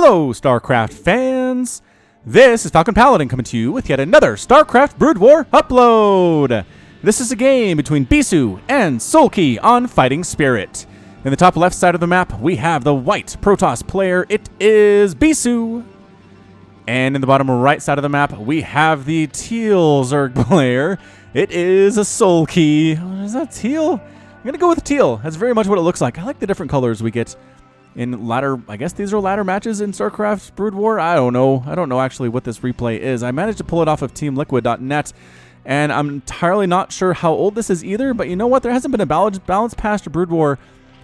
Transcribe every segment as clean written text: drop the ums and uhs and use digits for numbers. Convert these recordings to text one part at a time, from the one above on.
Hello, StarCraft fans! This is Falcon Paladin coming to you with yet another StarCraft Brood War upload! This is a game between Bisu and Soulkey on Fighting Spirit. In the top left side of the map, we have the white Protoss player. It is Bisu. And in the bottom right side of the map, we have the teal Zerg player. It is a Soulkey. Is that teal? I'm going to go with teal. That's very much what it looks like. I like the different colors we get in ladder. I guess these are ladder matches in StarCraft Brood War. I don't know. I don't know actually what this replay is. I managed to pull it off of teamliquid.net, and I'm entirely not sure how old this is either, but you know what? There hasn't been a balanced patch to Brood War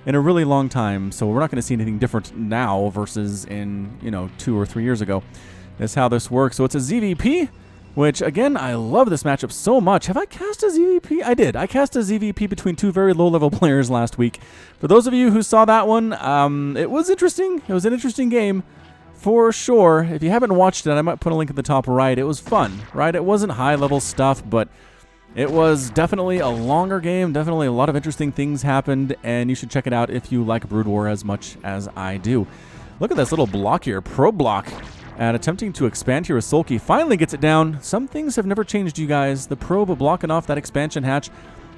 in a really long time, so we're not going to see anything different now versus in, 2 or 3 years ago. That's how this works. So it's a ZVP, which, again, I love this matchup so much. Have I cast a ZVP? I did. I cast a ZVP between two very low-level players last week. For those of you who saw that one, it was interesting. It was an interesting game, for sure. If you haven't watched it, I might put a link at the top right. It was fun, right? It wasn't high-level stuff, but it was definitely a longer game. Definitely a lot of interesting things happened, and you should check it out if you like Brood War as much as I do. Look at this little block here, Pro Block. And attempting to expand here with Soulkey finally gets it down. Some things have never changed, you guys. The probe blocking off that expansion hatch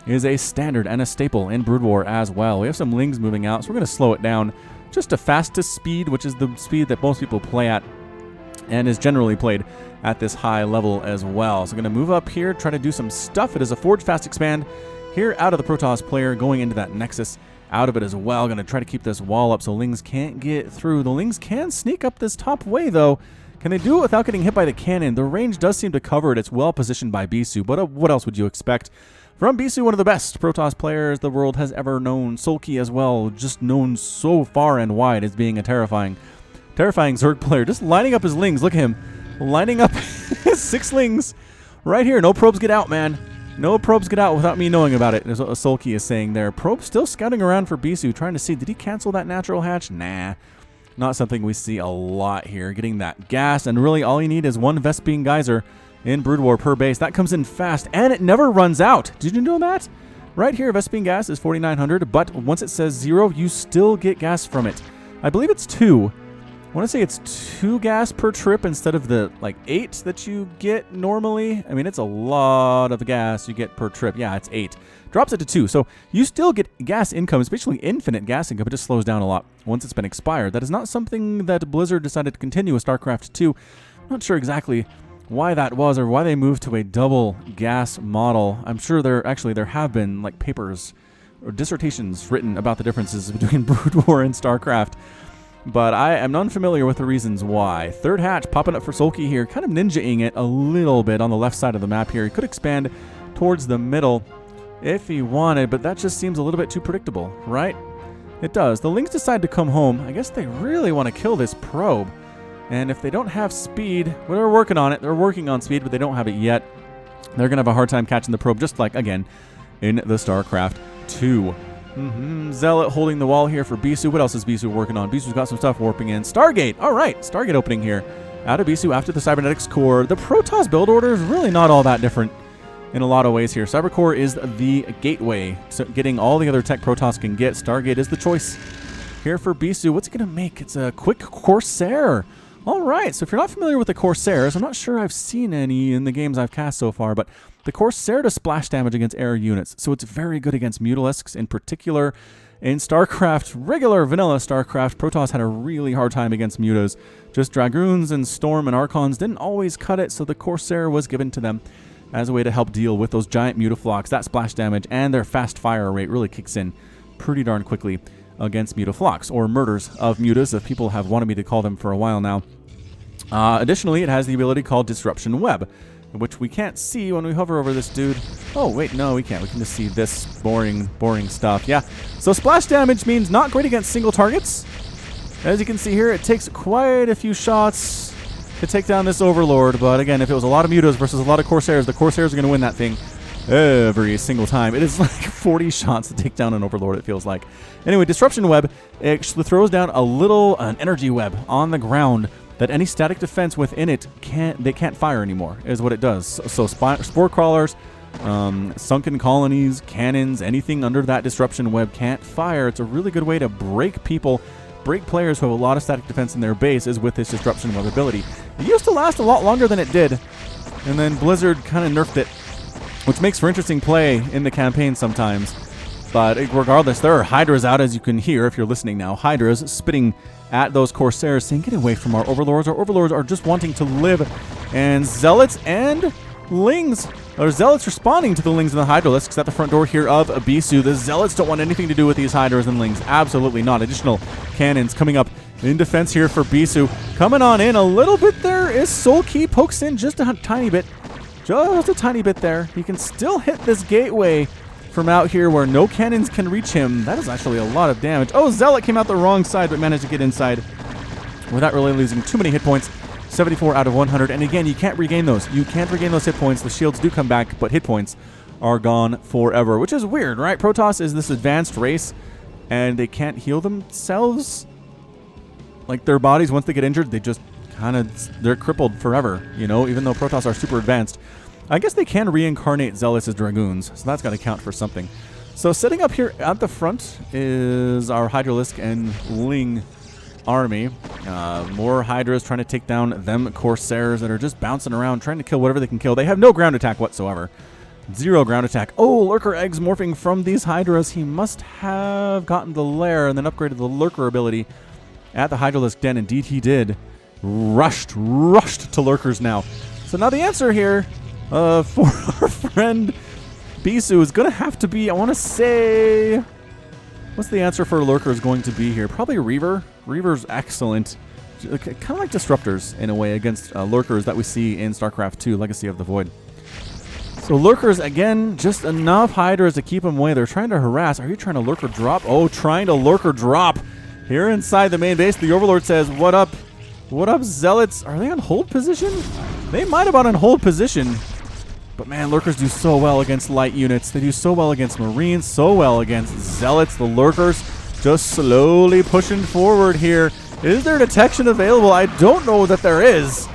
is a standard and a staple in Brood War as well. We have some lings moving out, so we're going to slow it down just to fastest speed, which is the speed that most people play at and is generally played at this high level as well. So we're going to move up here, try to do some stuff. It is a forge fast expand here out of the Protoss player, going into that Nexus out of it as well. Going to try to keep this wall up so lings can't get through. The lings can sneak up this top way, though. Can they do it without getting hit by the cannon? The range does seem to cover it. It's well positioned by Bisu, but what else would you expect from Bisu, one of the best Protoss players the world has ever known? Soulkey as well, just known so far and wide as being a terrifying Zerg player. Just lining up his lings. Look at him lining up his 6 lings right here. No probes get out, man. No probes get out without me knowing about it, is what Soulkey is saying there. Probe still scouting around for Bisu, trying to see, did he cancel that natural hatch? Nah, not something we see a lot here. Getting that gas, and really all you need is 1 Vespene Geyser in Brood War per base. That comes in fast, and it never runs out. Did you know that? Right here, Vespene gas is 4,900, but once it says 0, you still get gas from it. I believe it's 2. I want to say it's 2 gas per trip instead of the 8 that you get normally. I mean, it's a lot of gas you get per trip. Yeah, it's 8. Drops it to 2. So you still get gas income. It's basically infinite gas income. It just slows down a lot once it's been expired. That is not something that Blizzard decided to continue with StarCraft 2. I'm not sure exactly why that was or why they moved to a double gas model. I'm sure there have been papers or dissertations written about the differences between Brood War and StarCraft. But I am unfamiliar with the reasons why. Third hatch popping up for Soulkey here, kind of ninja-ing it a little bit on the left side of the map here. He could expand towards the middle if he wanted, but that just seems a little bit too predictable, right? It does. The lings decide to come home. I guess they really want to kill this probe. And if they don't have speed, well, they're working on it. They're working on speed, but they don't have it yet. They're going to have a hard time catching the probe, just like, again, in the StarCraft 2. Zealot holding the wall here for Bisu. What else is Bisu working on? Bisu's got some stuff warping in. Stargate. All right. Stargate opening here. Out of Bisu after the Cybernetics core. The Protoss build order is really not all that different in a lot of ways here. Cyber core is the gateway. So getting all the other tech Protoss can get. Stargate is the choice here for Bisu. What's he going to make? It's a quick Corsair. All right. So if you're not familiar with the Corsairs, I'm not sure I've seen any in the games I've cast so far, but the Corsair does splash damage against air units, so it's very good against Mutalisks in particular. In StarCraft, regular vanilla StarCraft, Protoss had a really hard time against Mutas. Just Dragoons and Storm and Archons didn't always cut it, so the Corsair was given to them as a way to help deal with those giant Mutafloks. That splash damage and their fast fire rate really kicks in pretty darn quickly against Mutafloks, or murders of Mutas, if people have wanted me to call them for a while now. Additionally, it has the ability called Disruption Web, which we can't see when we hover over this dude. Oh, wait, no, we can't. We can just see this boring stuff. Yeah, so splash damage means not great against single targets. As you can see here, it takes quite a few shots to take down this Overlord. But again, if it was a lot of Mutas versus a lot of Corsairs, the Corsairs are going to win that thing every single time. It is like 40 shots to take down an Overlord, it feels like. Anyway, Disruption Web actually throws down an energy web on the ground that any static defense within it can't fire anymore, is what it does. So spore crawlers, sunken colonies, cannons, anything under that disruption web can't fire. It's a really good way to break people break players who have a lot of static defense in their base is with this disruption web ability. It used to last a lot longer than it did, and then Blizzard kind of nerfed it, which makes for interesting play in the campaign sometimes. But regardless, there are Hydras out, as you can hear if you're listening now. Hydras spitting at those Corsairs, saying, get away from our Overlords. Our Overlords are just wanting to live. And Zealots and Lings, or Zealots responding to the Lings and the Hydralisks at the front door here of Bisu. The Zealots don't want anything to do with these Hydras and Lings. Absolutely not. Additional cannons coming up in defense here for Bisu. Coming on in a little bit there is Soulkey. Pokes in just a tiny bit. Just a tiny bit there. He can still hit this gateway from out here where no cannons can reach him. That is actually a lot of damage. Oh, Zealot came out the wrong side but managed to get inside without really losing too many hit points. 74 out of 100. And again, you can't regain those. You can't regain those hit points. The shields do come back, but hit points are gone forever, which is weird, right? Protoss is this advanced race, and they can't heal themselves. Like, their bodies, once they get injured, they just kind of, they're crippled forever, you know, even though Protoss are super advanced. I guess they can reincarnate Zealots as Dragoons, so that's got to count for something. So setting up here at the front is our Hydralisk and Ling army. More Hydras trying to take down them Corsairs that are just bouncing around, trying to kill whatever they can kill. They have no ground attack whatsoever. Zero ground attack. Oh, Lurker Eggs morphing from these Hydras. He must have gotten the Lair and then upgraded the Lurker ability at the Hydralisk Den. Indeed he did. Rushed to Lurkers now. So now the answer here for our friend Bisu is going to have to be, I want to say, what's the answer for Lurkers going to be here? Probably Reaver. Reaver's excellent. Kind of like Disruptors in a way against Lurkers that we see in StarCraft 2, Legacy of the Void. So Lurkers, again, just enough Hydras to keep them away. They're trying to harass. Are you trying to Lurker drop? Oh, trying to Lurker drop. Here inside the main base, the Overlord says, what up? What up, Zealots? Are they on hold position? They might have been on hold position. But man, Lurkers do so well against light units. They do so well against Marines, so well against Zealots. The Lurkers just slowly pushing forward here. Is there detection available? I don't know that there is.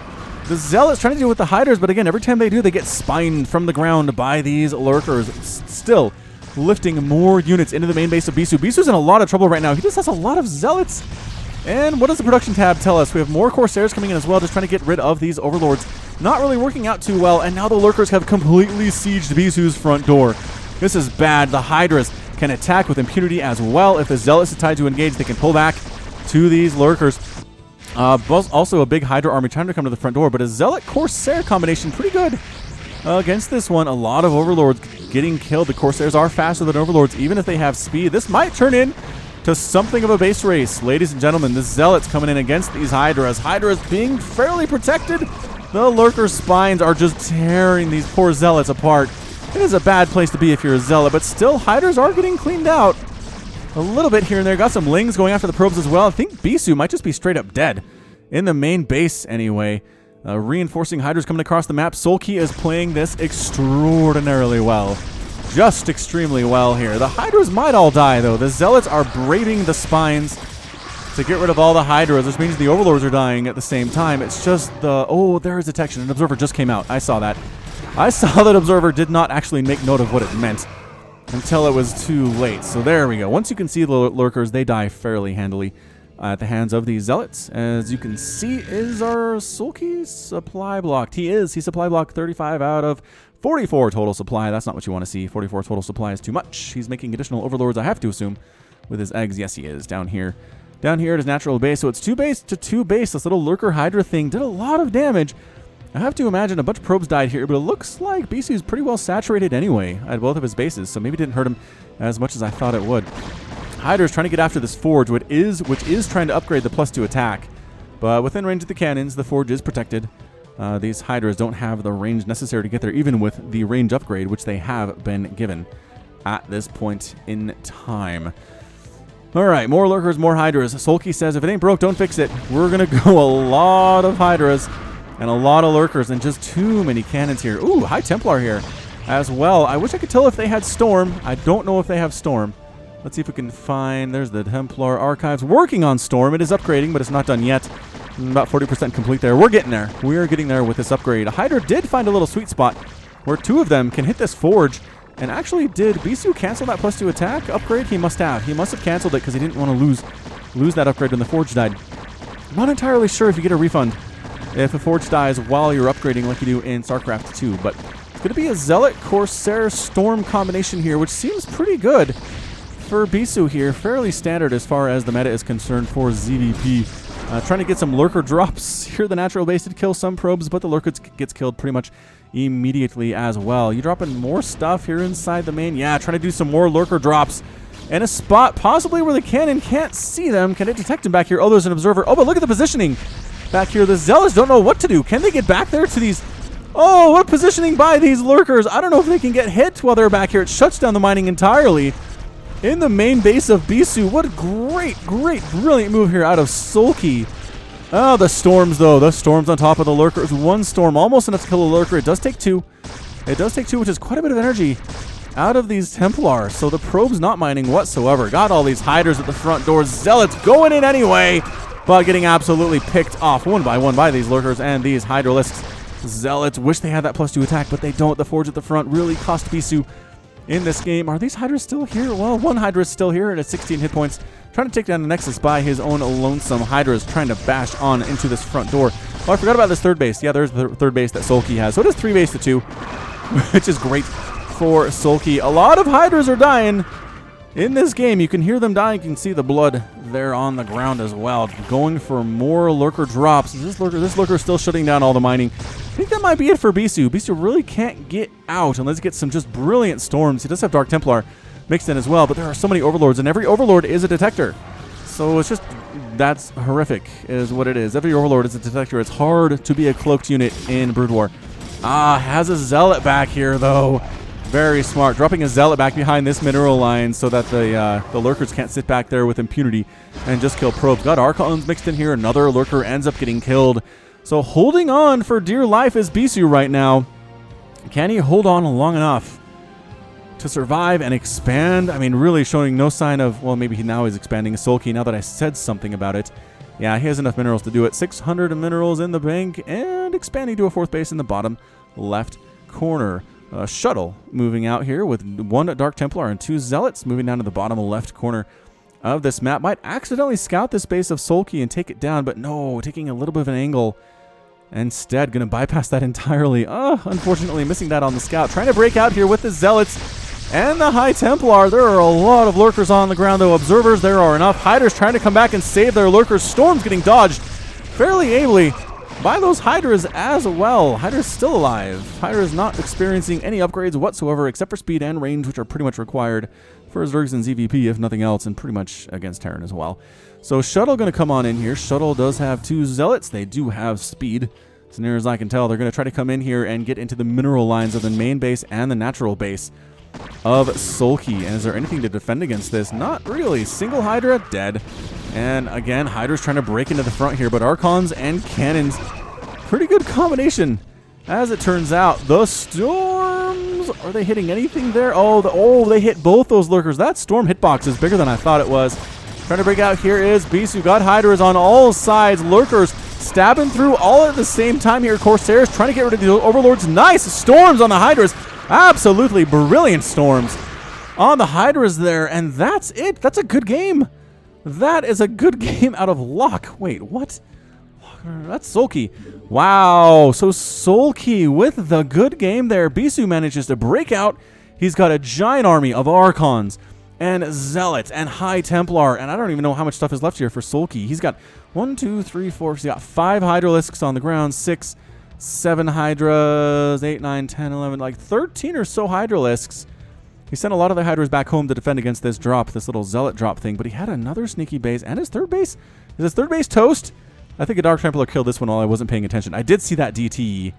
The Zealots trying to deal with the Hydras, but again, every time they do, they get spined from the ground by these Lurkers. Still lifting more units into the main base of Bisu. Bisu's in a lot of trouble right now. He just has a lot of Zealots. And what does the production tab tell us? We have more Corsairs coming in as well, just trying to get rid of these Overlords. Not really working out too well, and now the Lurkers have completely sieged Bisu's front door. This is bad. The Hydras can attack with impunity as well. If the Zealots decide to engage, they can pull back to these Lurkers. Also a big Hydra army trying to come to the front door, but a Zealot Corsair combination pretty good against this one. A lot of Overlords getting killed. The Corsairs are faster than Overlords, even if they have speed. This might turn in to something of a base race. Ladies and gentlemen, the Zealots coming in against these Hydras. Hydras being fairly protected. The Lurker spines are just tearing these poor Zealots apart. It is a bad place to be if you're a Zealot, but still, Hydras are getting cleaned out a little bit here and there. Got some Lings going after the probes as well. I think Bisu might just be straight up dead in the main base anyway. Reinforcing Hydras coming across the map. Soulkey is playing this extraordinarily well. Just extremely well here. The Hydras might all die, though. The Zealots are braving the spines to get rid of all the Hydras, which means the Overlords are dying at the same time. It's just the... Oh, there is detection. An Observer just came out. I saw that. I saw that Observer did not actually make note of what it meant until it was too late. So there we go. Once you can see the Lurkers, they die fairly handily at the hands of these Zealots. As you can see, is our Soulkey supply blocked? He is. He supply blocked 35 out of 44 total supply. That's not what you want to see. 44 total supply is too much. He's making additional Overlords, I have to assume, with his eggs. Yes, he is. Down here at his natural base. So it's 2 base to 2 base. This little Lurker Hydra thing did a lot of damage. I have to imagine a bunch of probes died here, but it looks like Bisu's pretty well saturated anyway at both of his bases, so maybe it didn't hurt him as much as I thought it would. Hydra's trying to get after this Forge, which is trying to upgrade the +2 attack. But within range of the cannons, the Forge is protected. These Hydras don't have the range necessary to get there, even with the range upgrade, which they have been given at this point in time. All right, more Lurkers, more Hydras. Soulkey says, if it ain't broke, don't fix it. We're going to go a lot of Hydras and a lot of Lurkers and just too many cannons here. Ooh, High Templar here as well. I wish I could tell if they had Storm. I don't know if they have Storm. Let's see if we can find... There's the Templar Archives working on Storm. It is upgrading, but it's not done yet. About 40% complete there. We're getting there. We are getting there with this upgrade. Hydra did find a little sweet spot where 2 of them can hit this Forge. And actually, did Bisu cancel that +2 attack upgrade? He must have. He must have canceled it because he didn't want to lose that upgrade when the Forge died. I'm not entirely sure if you get a refund if a Forge dies while you're upgrading like you do in StarCraft 2, but it's going to be a Zealot Corsair Storm combination here, which seems pretty good for Bisu here. Fairly standard as far as the meta is concerned for ZVP. Trying to get some lurker drops here. The natural base did kill some probes, but the lurker gets killed pretty much immediately as well. You dropping more stuff here inside the main? Yeah, trying to do some more lurker drops. And a spot possibly where the cannon can't see them. Can it detect him back here? Oh, there's an observer. Oh, but look at the positioning back here. The Zealots don't know what to do. Can they get back there to these... Oh, what positioning by these lurkers. I don't know if they can get hit while they're back here. It shuts down the mining entirely. In the main base of Bisu. What a great, brilliant move here out of Soulkey. Oh, the storms, though. The storms on top of the lurkers. One storm, almost enough to kill a lurker. It does take two. It does take two, which is quite a bit of energy out of these Templars. So the probe's not mining whatsoever. Got all these hiders at the front doors. Zealots going in anyway, but getting absolutely picked off one by these lurkers and these Hydralisks. Zealots wish they had that +2 attack, but they don't. The Forge at the front really cost Bisu in this game. Are these Hydras still here? Well, one Hydra is still here at 16 hit points. Trying to take down the Nexus by his own lonesome. Hydra is trying to bash on into this front door. Oh, I forgot about this third base. Yeah, there's the third base that Soulkey has. So it is 3 base to 2, which is great for Soulkey. A lot of Hydras are dying in this game. You can hear them dying. You can see the blood there on the ground as well. Going for more lurker drops. This lurker is still shutting down all the mining. I think that might be it for Bisu. Bisu really can't get out unless he gets some just brilliant storms. He does have Dark Templar mixed in as well, but there are so many Overlords, and every Overlord is a detector. So it's just, that's horrific is what it is. Every Overlord is a detector. It's hard to be a cloaked unit in Brood War. Has a Zealot back here, though. Very smart. Dropping a Zealot back behind this mineral line so that the lurkers can't sit back there with impunity and just kill probes. Got Archons mixed in here. Another lurker ends up getting killed. So holding on for dear life is Bisu right now. Can he hold on long enough to survive and expand? I mean, really showing no sign of... Well, maybe now he's expanding Soulkey now that I said something about it. Yeah, he has enough minerals to do it. 600 minerals in the bank and expanding to a 4th base in the bottom left corner. Shuttle moving out here with 1 Dark Templar and 2 Zealots moving down to the bottom left corner of this map. Might accidentally scout this base of Soulkey and take it down, but no, taking a little bit of an angle. Instead, going to bypass that entirely. Unfortunately, missing that on the scout. Trying to break out here with the Zealots and the High Templar. There are a lot of lurkers on the ground, though. Observers, there are enough. Hydras trying to come back and save their lurkers. Storms getting dodged fairly ably by those Hydras as well. Hydra's still alive. Hydra is not experiencing any upgrades whatsoever except for speed and range, which are pretty much required for Zergs and ZVP, if nothing else, and pretty much against Terran as well. So Shuttle going to come on in here. Shuttle does have 2 Zealots. They do have speed. As near as I can tell, they're going to try to come in here and get into the mineral lines of the main base and the natural base of Soulkey. And is there anything to defend against this? Not really. Single Hydra, dead. And again, Hydra's trying to break into the front here, but Archons and Cannons, pretty good combination. As it turns out, the Storms, are they hitting anything there? Oh, they hit both those lurkers. That Storm hitbox is bigger than I thought it was. Trying to break out here is Bisu. Got Hydras on all sides. Lurkers stabbing through all at the same time here. Corsairs trying to get rid of the Overlords. Nice Storms on the Hydras. Absolutely brilliant Storms on the Hydras there. And that's it. That's a good game. That is a good game out of luck. Wait, what? That's Soulkey. Wow. So Soulkey with the good game there. Bisu manages to break out. He's got a giant army of Archons and Zealots and High Templar. And I don't even know how much stuff is left here for Soulkey. He's got 1, 2, 3, 4. He's got 5 Hydralisks on the ground. 6, 7 Hydras. 8, 9, 10, 11. Like 13 or so Hydralisks. He sent a lot of the Hydras back home to defend against this drop, this little Zealot drop thing. But he had another sneaky base. And his 3rd base? Is his 3rd base toast? I think a Dark Templar killed this one while I wasn't paying attention. I did see that DT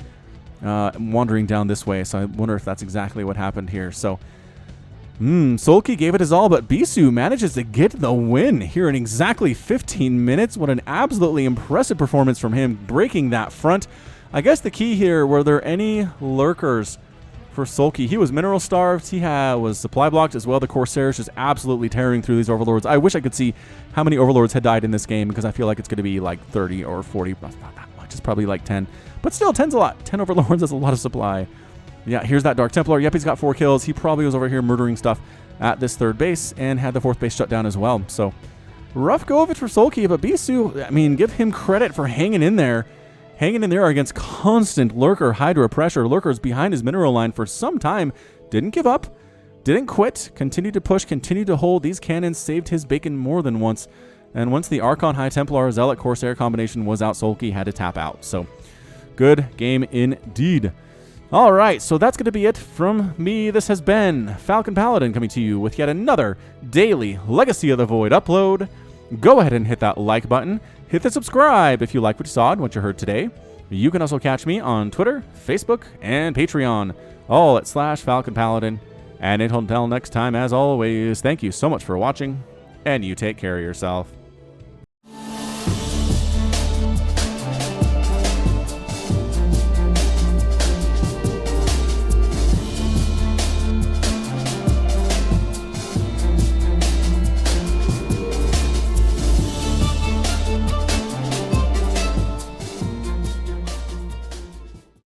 wandering down this way. So I wonder if that's exactly what happened here. So... Soulkey gave it his all, but Bisu manages to get the win here in exactly 15 minutes. What an absolutely impressive performance from him, breaking that front. I guess the key here, were there any lurkers for Soulkey? He was mineral starved. He was supply blocked as well. The Corsairs just absolutely tearing through these Overlords. I wish I could see how many Overlords had died in this game, because I feel like it's going to be like 30 or 40. Not that much. It's probably like 10. But still, 10's a lot. 10 Overlords is a lot of supply. Yeah, here's that Dark Templar. Yep, he's got 4 kills. He probably was over here murdering stuff at this 3rd base and had the 4th base shut down as well. So Rough go of it for Soulkey, but Bisu, I mean, give him credit for hanging in there. Hanging in there against constant Lurker Hydra pressure. Lurker's behind his mineral line for some time. Didn't give up. Didn't quit. Continued to push. Continued to hold. These cannons saved his bacon more than once. And once the Archon High Templar Zealot Corsair combination was out, Soulkey had to tap out. So, good game indeed. All right, so that's going to be it from me. This has been Falcon Paladin coming to you with yet another daily Legacy of the Void upload. Go ahead and hit that like button. Hit the subscribe if you like what you saw and what you heard today. You can also catch me on Twitter, Facebook, and Patreon, all at /Falcon Paladin. And until next time, as always, thank you so much for watching, and you take care of yourself.